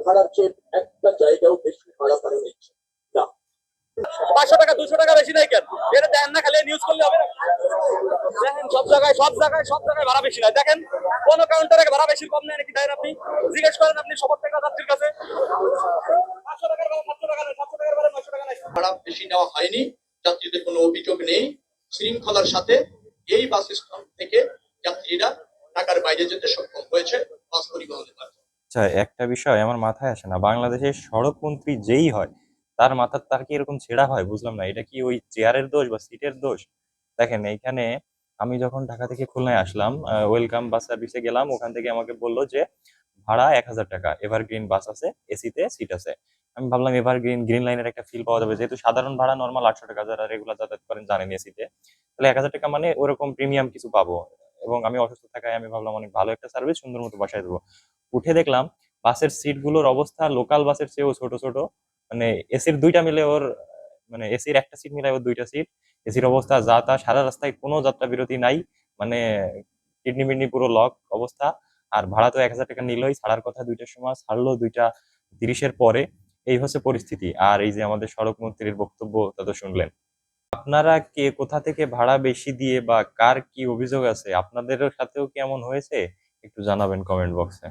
ভাড়ার চেয়ে একটা জায়গাও বেশি ভাড়া তারা নিচ্ছে না। 500 টাকা 200 টাকা বেশি নাই কেন? এটা দেন না, খালি নিউজ করলে হবে না। দেখেন সব জায়গায় ভাড়া বেশি নাই। দেখেন কোন কাউন্টারে ভাড়া বেশি কম নেয় নাকি দেন? আপনি জিজ্ঞেস করেন আপনি সবার থেকে যাত্রীর কাছে। 500 টাকার ভাড়া 700 টাকা নেয়, 700 টাকার ভাড়া 900 টাকা নেয়। ভাড়া বেশি নেওয়া হয়নি, যাত্রীদের কোনো অভিযোগ নেই। শৃঙ্খলার সাথে এই বাস স্ট্যান্ড থেকে যাত্রীরা ঢাকার বাইরে যেতে সক্ষম হয়েছে বাস পরিবহনের মাধ্যমে। আচ্ছা, একটা বিষয় আমার মাথায় আসে না, বাংলাদেশের সড়ক মন্ত্রী যেই হয় তার কি এরকম ছেঁড়া হয়? বুঝলাম না, এটা কি ওই চেয়ারের দোষ বা সিটের দোষ? দেখেন এইখানে আমি যখন ঢাকা থেকে খুলনায় আসলাম, ওয়েলকাম বাস সার্ভিসে গেলাম, ওখান থেকে আমাকে বললো যে ভাড়া 1000 টাকা, এভারগ্রিন বাস আছে, এসিতে সিট আছে। আমি ভাবলাম এভারগ্রিন গ্রিন লাইনের একটা ফিল পাওয়া যাবে, যেহেতু সাধারণ ভাড়া নর্মাল 800 টাকা, যারা রেগুলার যাতায়াত করেন জানেন এসিতে, তাহলে 1000 টাকা মানে ওরকম প্রিমিয়াম কিছু পাবো। এবং আমি অসুস্থ থাকায় আমি ভাবলাম অনেক ভালো একটা সার্ভিস, সুন্দর মতো বাসায় দেবো। উঠে দেখলাম বাসের সিট গুলোর অবস্থা লোকাল বাসের চেয়েও ছোট ছোট। মানে এসির দুইটা মিলে ওর, মানে এসির একটা সিট মিলে ওর দুইটা সিট। এসির অবস্থা যা তা, সারা রাস্তায় কোনো যাত্রা বিরতি নাই। মানে কিডনি মিডনি পুরো লক অবস্থা। আর ভাড়া তো 1000 টাকা নিলই, ছাড়ার কথা 2টার সময়, ছাড়লো 2টা 30-এর পরে। এই হচ্ছে পরিস্থিতি। আর এই যে আমাদের সড়ক মন্ত্রীর বক্তব্য, তা তো শুনলেন। আপনারা কে কোথা থেকে ভাড়া বেশি দিয়ে বা কার কি অভিযোগ আছে, আপনাদের সাথেও কি এমন হয়েছে? একটু জানাবেন কমেন্ট বক্সে।